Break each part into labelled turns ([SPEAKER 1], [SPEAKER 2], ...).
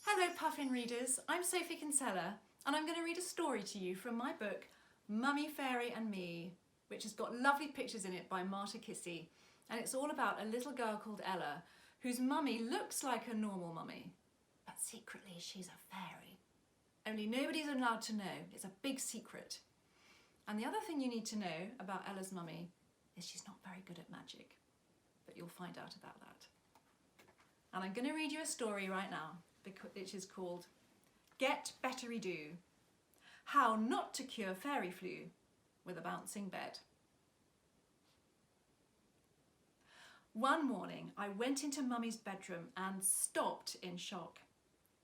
[SPEAKER 1] Hello Puffin readers, I'm Sophie Kinsella and I'm going to read a story to you from my book Mummy, Fairy and Me, which has got lovely pictures in it by Marta Kissy, and it's all about a little girl called Ella whose mummy looks like a normal mummy, but secretly she's a fairy. Only nobody's allowed to know, it's a big secret. And the other thing you need to know about Ella's mummy is she's not very good at magic, but you'll find out about that. And I'm going to read you a story right now, which is called Get BETTERIDO, How Not to Cure Fairy Flu with a Bouncing Bed. One morning I went into Mummy's bedroom and stopped in shock.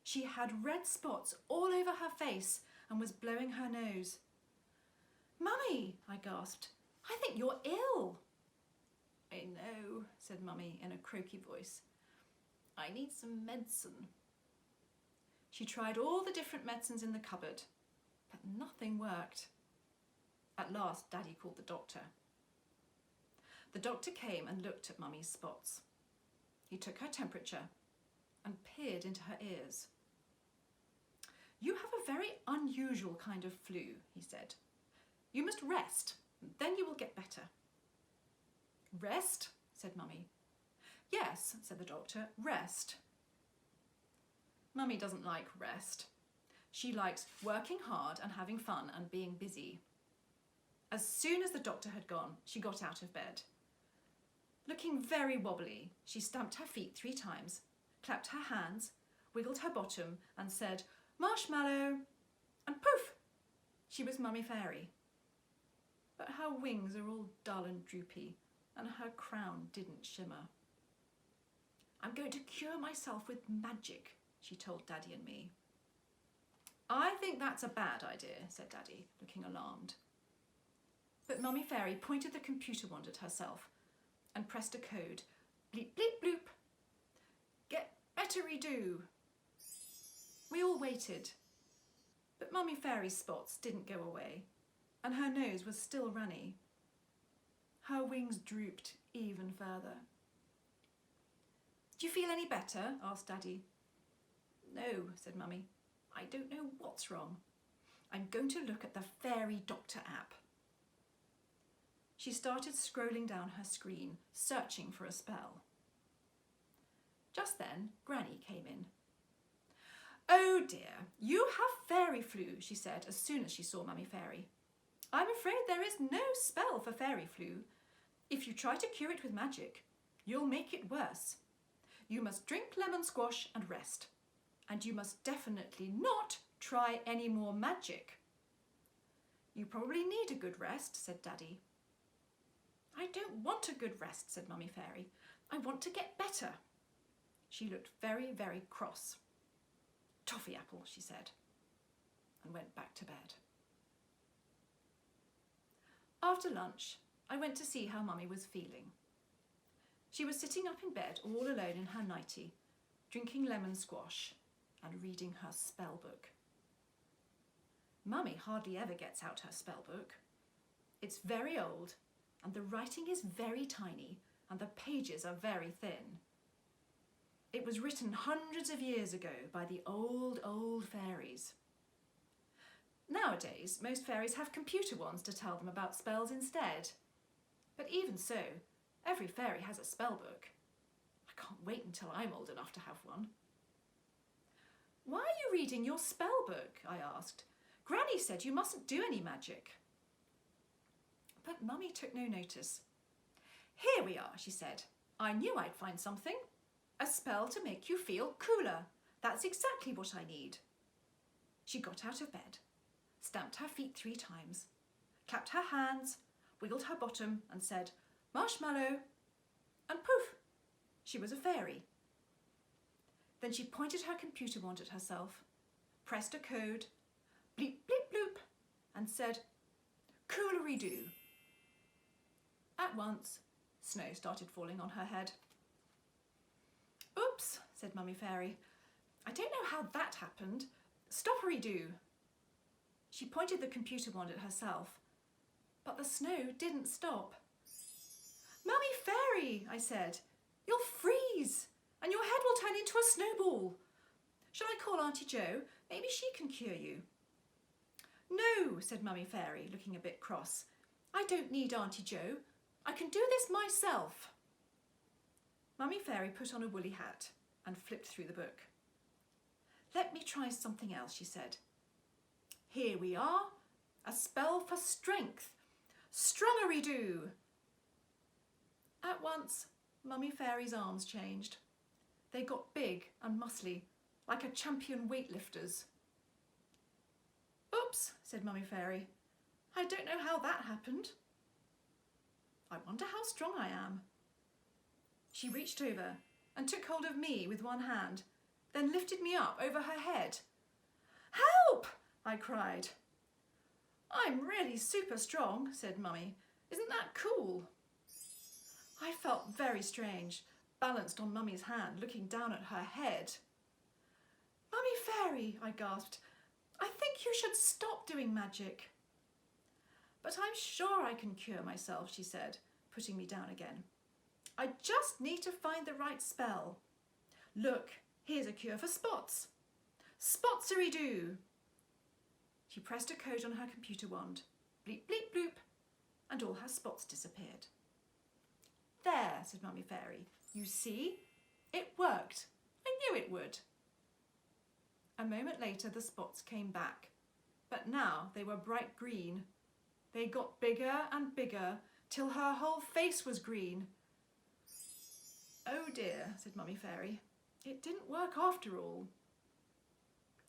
[SPEAKER 1] She had red spots all over her face and was blowing her nose. "Mummy," I gasped, "I think you're ill." "I know," said Mummy in a croaky voice. "I need some medicine." She tried all the different medicines in the cupboard, but nothing worked. At last, Daddy called the doctor. The doctor came and looked at Mummy's spots. He took her temperature and peered into her ears. "You have a very unusual kind of flu," he said. "You must rest, then you will get better." "Rest?" said Mummy. "Yes," said the doctor, "rest." Mummy doesn't like rest. She likes working hard and having fun and being busy. As soon as the doctor had gone, she got out of bed. Looking very wobbly, she stamped her feet 3 times, clapped her hands, wiggled her bottom and said, "Marshmallow," and poof, she was Mummy Fairy. But her wings are all dull and droopy and her crown didn't shimmer. "I'm going to cure myself with magic," she told Daddy and me. "I think that's a bad idea," said Daddy, looking alarmed. But Mummy Fairy pointed the computer wand at herself and pressed a code. Bleep, bleep, bloop. "Get BETTERIDO." We all waited, but Mummy Fairy's spots didn't go away, and her nose was still runny. Her wings drooped even further. "Do you feel any better?" asked Daddy. "No," said Mummy. "I don't know what's wrong. I'm going to look at the Fairy Doctor app." She started scrolling down her screen, searching for a spell. Just then, Granny came in. "Oh dear, you have fairy flu," she said as soon as she saw Mummy Fairy. "I'm afraid there is no spell for fairy flu. If you try to cure it with magic, you'll make it worse. You must drink lemon squash and rest. And you must definitely not try any more magic." "You probably need a good rest," said Daddy. "I don't want a good rest," said Mummy Fairy. "I want to get better." She looked very, very cross. "Toffee apple," she said, and went back to bed. After lunch, I went to see how Mummy was feeling. She was sitting up in bed all alone in her nightie, drinking lemon squash and reading her spell book. Mummy hardly ever gets out her spell book. It's very old, and the writing is very tiny, and the pages are very thin. It was written hundreds of years ago by the old fairies. Nowadays, most fairies have computer wands to tell them about spells instead. But even so, every fairy has a spell book. I can't wait until I'm old enough to have one. "Why are you reading your spell book?" I asked. "Granny said you mustn't do any magic." But Mummy took no notice. "Here we are," she said. "I knew I'd find something. A spell to make you feel cooler. That's exactly what I need." She got out of bed, stamped her feet 3 times, clapped her hands, wiggled her bottom and said, "Marshmallow," and poof, she was a fairy. Then she pointed her computer wand at herself, pressed a code, bleep, bleep, bloop, and said, "Coolary-doo." At once, snow started falling on her head. "Oops," said Mummy Fairy. "I don't know how that happened. Stoppery-doo." She pointed the computer wand at herself, but the snow didn't stop. "Mummy Fairy," I said, "you'll freeze and your head will turn into a snowball. Shall I call Auntie Jo? Maybe she can cure you. No, said Mummy Fairy, looking a bit cross. I don't need Auntie Jo. I can do this myself. Mummy Fairy put on a woolly hat and flipped through the book. Let me try something else, she said. Here we are, a spell for strength. Strongery-doo. At once, Mummy Fairy's arms changed. They got big and muscly, like a champion weightlifter's. Oops, said Mummy Fairy. I don't know how that happened. I wonder how strong I am. She reached over and took hold of me with one hand, then lifted me up over her head. Help! I cried. I'm really super strong, said Mummy. Isn't that cool? I felt very strange, balanced on Mummy's hand, looking down at her head. Mummy Fairy, I gasped. I think you should stop doing magic. But I'm sure I can cure myself, she said, putting me down again. I just need to find the right spell. Look, here's a cure for spots. Spotsery-doo. She pressed a code on her computer wand. Bleep, bleep, bloop. And all her spots disappeared. There, said Mummy Fairy. You see? It worked. I knew it would. A moment later, the spots came back. But now they were bright green. They got bigger and bigger till her whole face was green. Oh dear, said Mummy Fairy. It didn't work after all.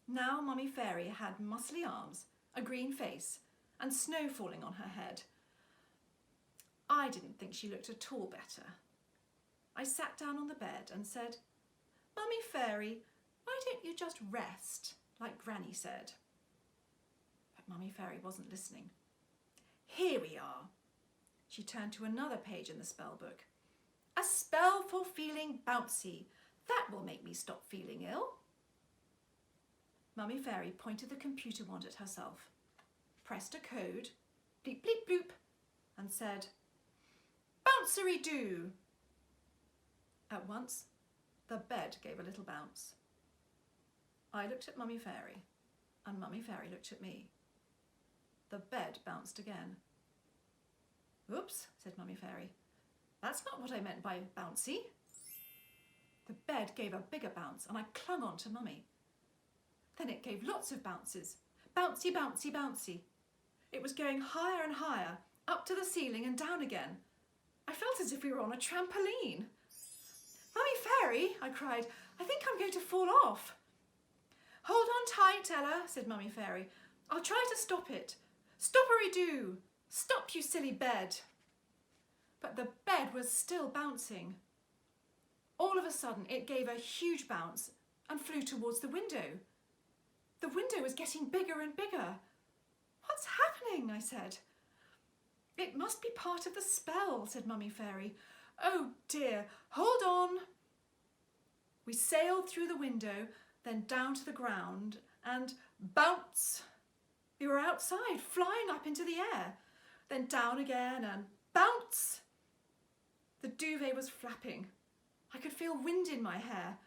[SPEAKER 1] Now Mummy Fairy had muscly arms, a green face, and snow falling on her head. I didn't think she looked at all better. I sat down on the bed and said, Mummy Fairy, why don't you just rest, like Granny said? But Mummy Fairy wasn't listening. Here we are. She turned to another page in the spell book. A spell for feeling bouncy. That will make me stop feeling ill. Mummy Fairy pointed the computer wand at herself, pressed a code, bleep, bleep, bloop, and said, Bouncery-doo. At once, the bed gave a little bounce. I looked at Mummy Fairy, and Mummy Fairy looked at me. The bed bounced again. Oops, said Mummy Fairy. That's not what I meant by bouncy. The bed gave a bigger bounce, and I clung on to Mummy. Then it gave lots of bounces. Bouncy, bouncy, bouncy. It was going higher and higher, up to the ceiling and down again. I felt as if we were on a trampoline. Mummy Fairy, I cried, I think I'm going to fall off. Hold on tight, Ella, said Mummy Fairy. I'll try to stop it. Stoppery-doo. Stop, you silly bed. But the bed was still bouncing. All of a sudden, it gave a huge bounce and flew towards the window. The window was getting bigger and bigger. What's happening? I said. It must be part of the spell, said Mummy Fairy. Oh dear, hold on. We sailed through the window, then down to the ground, and bounce. We were outside, flying up into the air, then down again and bounce. The duvet was flapping. I could feel wind in my hair.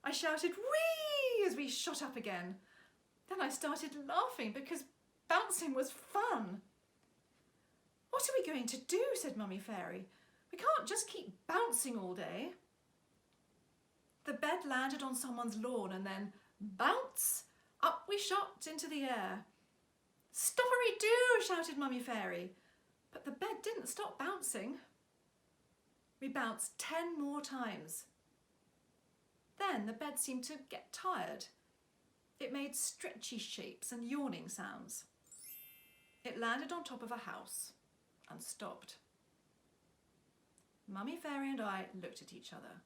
[SPEAKER 1] I shouted, whee, as we shot up again. Then I started laughing because bouncing was fun. What are we going to do? Said Mummy Fairy. We can't just keep bouncing all day. The bed landed on someone's lawn and then bounce, up we shot into the air. Stoppery-doo, shouted Mummy Fairy. But the bed didn't stop bouncing. We bounced 10 more times. Then the bed seemed to get tired. It made stretchy shapes and yawning sounds. It landed on top of a house and stopped. Mummy Fairy and I looked at each other.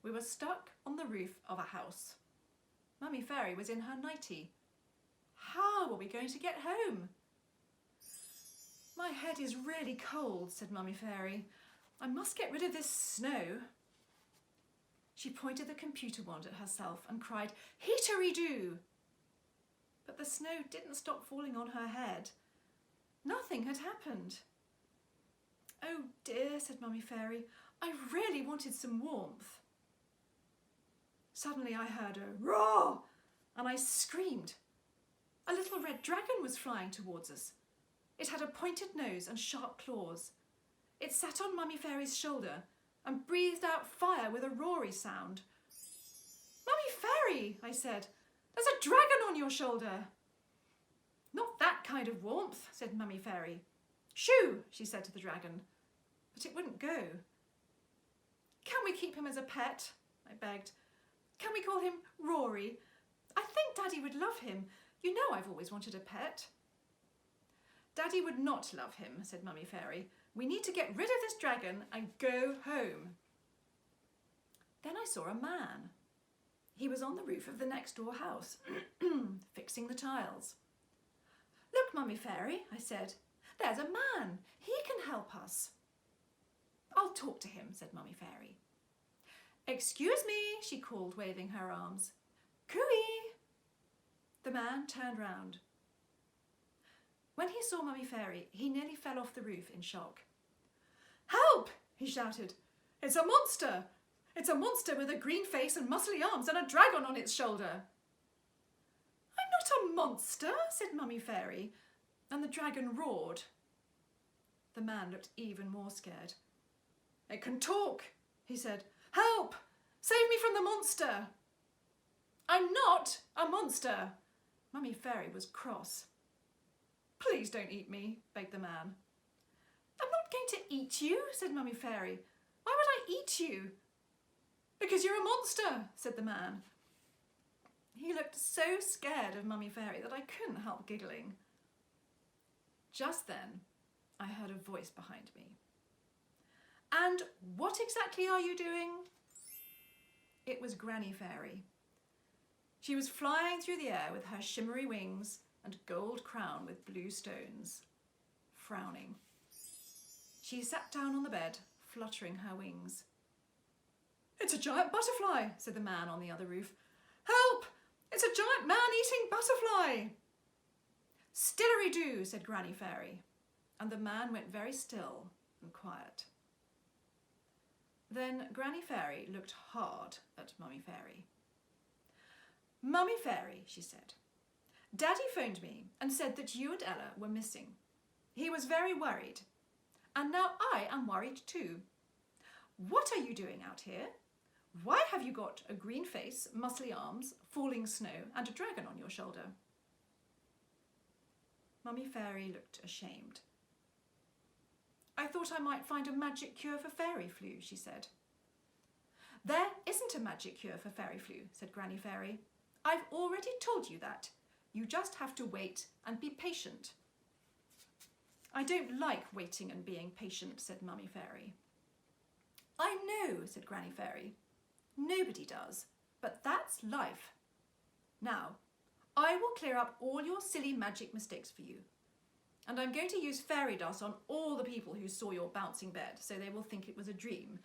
[SPEAKER 1] We were stuck on the roof of a house. Mummy Fairy was in her nightie. How were we going to get home? My head is really cold, said Mummy Fairy. I must get rid of this snow. She pointed the computer wand at herself and cried, Heatery-doo! But the snow didn't stop falling on her head. Nothing had happened. Oh dear, said Mummy Fairy. I really wanted some warmth. Suddenly I heard a roar and I screamed. A little red dragon was flying towards us. It had a pointed nose and sharp claws. It sat on Mummy Fairy's shoulder and breathed out fire with a roary sound. "Mummy Fairy," I said, "there's a dragon on your shoulder." "Not that kind of warmth," said Mummy Fairy. "Shoo," she said to the dragon, but it wouldn't go. "Can we keep him as a pet?" I begged. "Can we call him Rory? I think Daddy would love him. You know I've always wanted a pet." "Daddy would not love him," said Mummy Fairy. "We need to get rid of this dragon and go home." Then I saw a man. He was on the roof of the next door house, fixing the tiles. "Look, Mummy Fairy," I said. "There's a man. He can help us." "I'll talk to him," said Mummy Fairy. "Excuse me," she called, waving her arms. "Cooey!" The man turned round. When he saw Mummy Fairy, he nearly fell off the roof in shock. "Help!" he shouted. "It's a monster! It's a monster with a green face and muscly arms and a dragon on its shoulder." "I'm not a monster," said Mummy Fairy, and the dragon roared. The man looked even more scared. "It can talk," he said. "Help! Save me from the monster!" "I'm not a monster." Mummy Fairy was cross. "Please don't eat me," begged the man. "I'm not going to eat you," said Mummy Fairy. "Why would I eat you?" "Because you're a monster," said the man. He looked so scared of Mummy Fairy that I couldn't help giggling. Just then, I heard a voice behind me. "And what exactly are you doing?" It was Granny Fairy. She was flying through the air with her shimmery wings and gold crown with blue stones, frowning. She sat down on the bed, fluttering her wings. "It's a giant butterfly," said the man on the other roof. "Help! It's a giant man-eating butterfly!" "Stillery-do," said Granny Fairy, and the man went very still and quiet. Then Granny Fairy looked hard at Mummy Fairy. "Mummy Fairy," she said, "Daddy phoned me and said that you and Ella were missing. He was very worried, and now I am worried too. What are you doing out here? Why have you got a green face, muscly arms, falling snow, and a dragon on your shoulder?" Mummy Fairy looked ashamed. "I thought I might find a magic cure for fairy flu," she said. "There isn't a magic cure for fairy flu," said Granny Fairy. "I've already told you that. You just have to wait and be patient." "I don't like waiting and being patient," said Mummy Fairy. "I know," said Granny Fairy. "Nobody does, but that's life. Now, I will clear up all your silly magic mistakes for you. And I'm going to use fairy dust on all the people who saw your bouncing bed, so they will think it was a dream,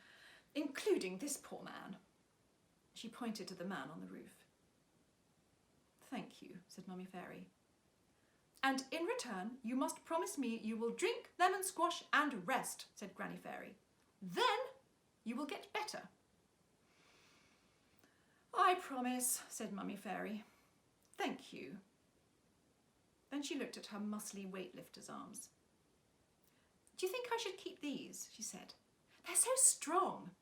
[SPEAKER 1] including this poor man." She pointed to the man on the roof. "Thank you," said Mummy Fairy. "And in return, you must promise me you will drink lemon squash and rest," said Granny Fairy. "Then you will get better." "I promise," said Mummy Fairy. "Thank you." Then she looked at her muscly weightlifter's arms. "Do you think I should keep these?" she said. "They're so strong."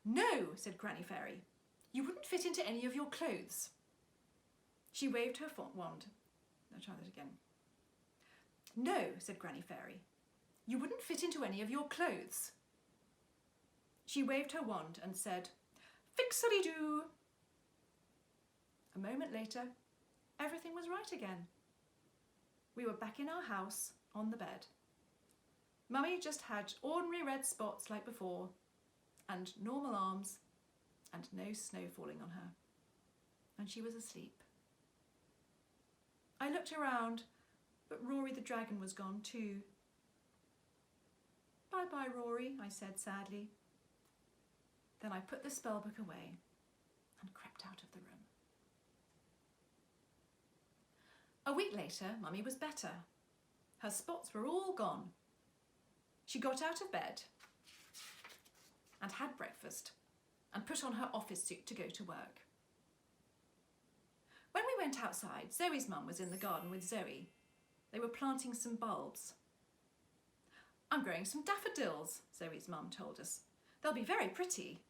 [SPEAKER 1] "No," said Granny Fairy. "You wouldn't fit into any of your clothes." She waved her wand. I'll try that again. "No," said Granny Fairy. "You wouldn't fit into any of your clothes." She waved her wand and said, "Fixity-doo." A moment later, everything was right again. We were back in our house, on the bed. Mummy just had ordinary red spots like before, and normal arms, and no snow falling on her. And she was asleep. I looked around, but Rory the dragon was gone too. "Bye-bye, Rory," I said sadly. Then I put the spellbook away and crept out of the room. A week later, Mummy was better. Her spots were all gone. She got out of bed and had breakfast and put on her office suit to go to work. When we went outside, Zoe's mum was in the garden with Zoe. They were planting some bulbs. "I'm growing some daffodils," Zoe's mum told us. "They'll be very pretty.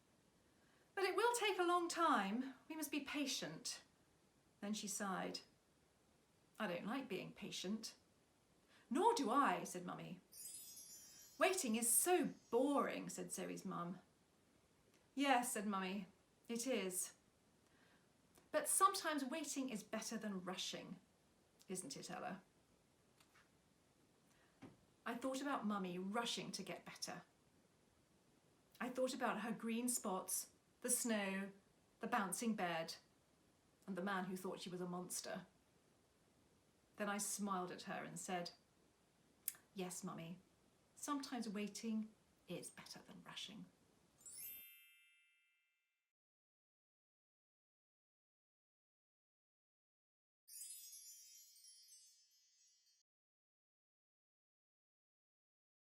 [SPEAKER 1] But it will take a long time. We must be patient." Then she sighed. "I don't like being patient." "Nor do I," said Mummy. "Waiting is so boring," said Zoe's mum. "Yes," said Mummy, "it is. But sometimes waiting is better than rushing, isn't it, Ella?" I thought about Mummy rushing to get better. I thought about her green spots, the snow, the bouncing bed, and the man who thought she was a monster. Then I smiled at her and said, "Yes, Mummy, sometimes waiting is better than rushing."